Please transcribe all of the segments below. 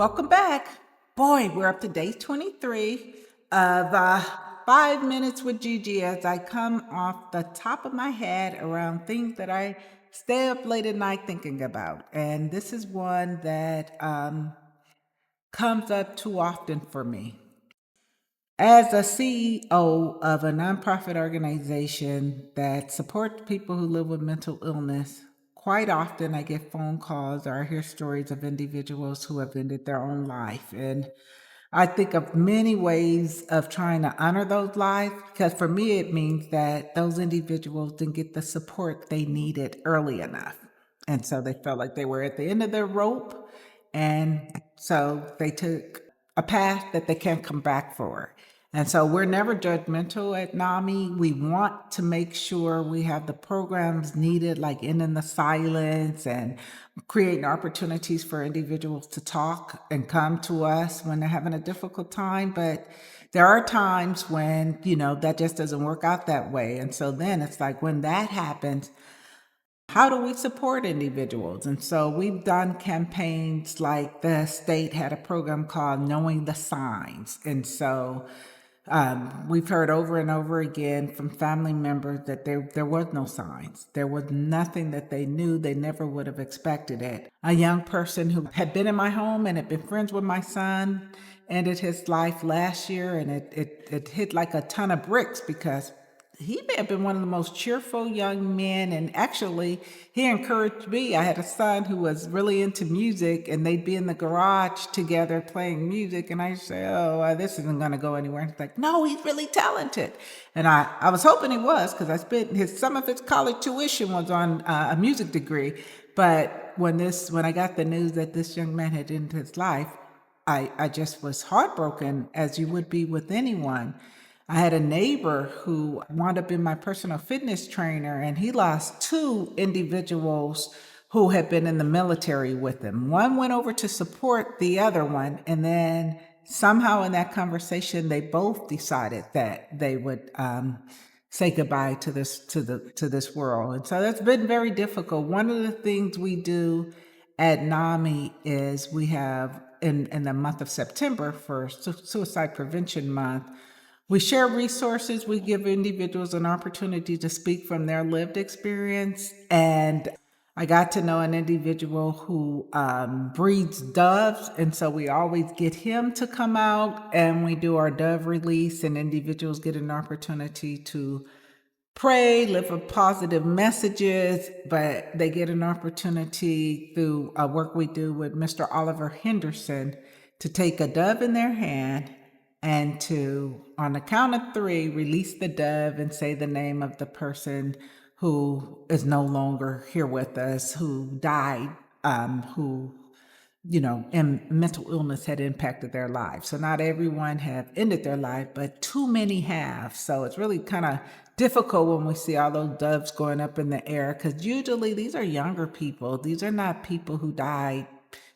Welcome back. Boy, we're up to day 23 of 5 minutes with Gigi as I come off the top of my head around things that I stay up late at night thinking about. And this is one that comes up too often for me. As a CEO of a nonprofit organization that supports people who live with mental illness, quite often I get phone calls or I hear stories of individuals who have ended their own life. And I think of many ways of trying to honor those lives because for me, it means that those individuals didn't get the support they needed early enough. And so they felt like they were at the end of their rope. And so they took a path that they can't come back for. And so we're never judgmental at NAMI. We want to make sure we have the programs needed, like ending the silence and creating opportunities for individuals to talk and come to us when they're having a difficult time. But there are times when, that just doesn't work out that way. And so then it's like when that happens, how do we support individuals? And so we've done campaigns like the state had a program called Knowing the Signs. And so we've heard over and over again from family members that there was no signs. There was nothing that they knew. They never would have expected it. A young person who had been in my home and had been friends with my son ended his life last year, and it hit like a ton of bricks because he may have been one of the most cheerful young men. And actually, he encouraged me. I had a son who was really into music, and they'd be in the garage together playing music. And I say, "Oh, this isn't going to go anywhere." And he's like, "No, he's really talented." And I was hoping he was because I spent some of his college tuition was on a music degree. But when I got the news that this young man had ended his life, I just was heartbroken, as you would be with anyone. I had a neighbor who wound up being my personal fitness trainer, and he lost two individuals who had been in the military with him. One went over to support the other one, and then somehow in that conversation, they both decided that they would say goodbye to this world. And so that's been very difficult. One of the things we do at NAMI is we have in the month of September for Suicide Prevention Month, we share resources. We give individuals an opportunity to speak from their lived experience. And I got to know an individual who breeds doves. And so we always get him to come out and we do our dove release, and individuals get an opportunity to pray, live for positive messages, but they get an opportunity through work we do with Mr. Oliver Henderson to take a dove in their hand and to, on the count of three, release the dove and say the name of the person who is no longer here with us, who died, who and mental illness had impacted their lives. So not everyone have ended their life, but too many have. So it's really kind of difficult when we see all those doves going up in the air, because usually these are younger people. These are not people who died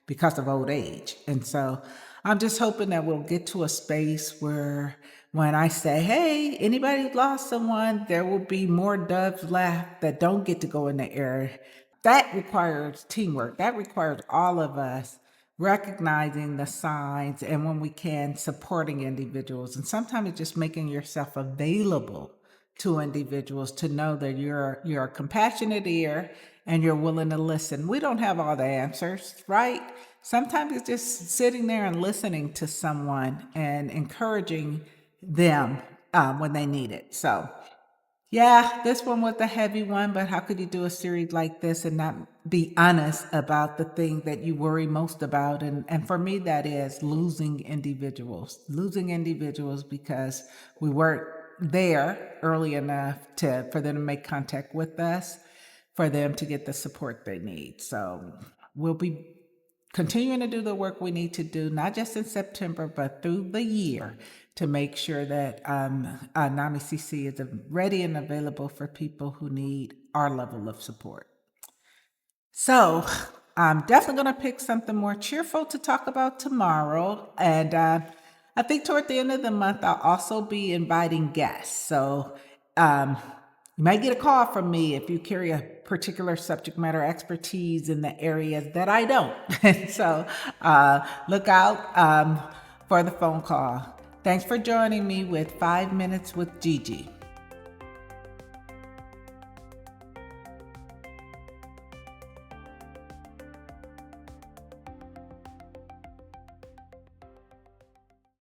because of old age. And so I'm just hoping that we'll get to a space where when I say, "Hey, anybody lost someone," there will be more doves left that don't get to go in the air. That requires teamwork. That requires all of us recognizing the signs, and when we can, supporting individuals. And sometimes it's just making yourself available to individuals to know that you're a compassionate ear and you're willing to listen. We don't have all the answers, right? Sometimes it's just sitting there and listening to someone and encouraging them when they need it. So yeah, this one was a heavy one, but how could you do a series like this and not be honest about the thing that you worry most about? And for me, that is losing individuals because we weren't there early enough for them to make contact with us, for them to get the support they need. So we'll be continuing to do the work we need to do, not just in September, but through the year, to make sure that NAMI CC is ready and available for people who need our level of support. So I'm definitely going to pick something more cheerful to talk about tomorrow. And I think toward the end of the month, I'll also be inviting guests. So You might get a call from me if you carry a particular subject matter expertise in the areas that I don't. So look out for the phone call. Thanks for joining me with 5 Minutes with Gigi.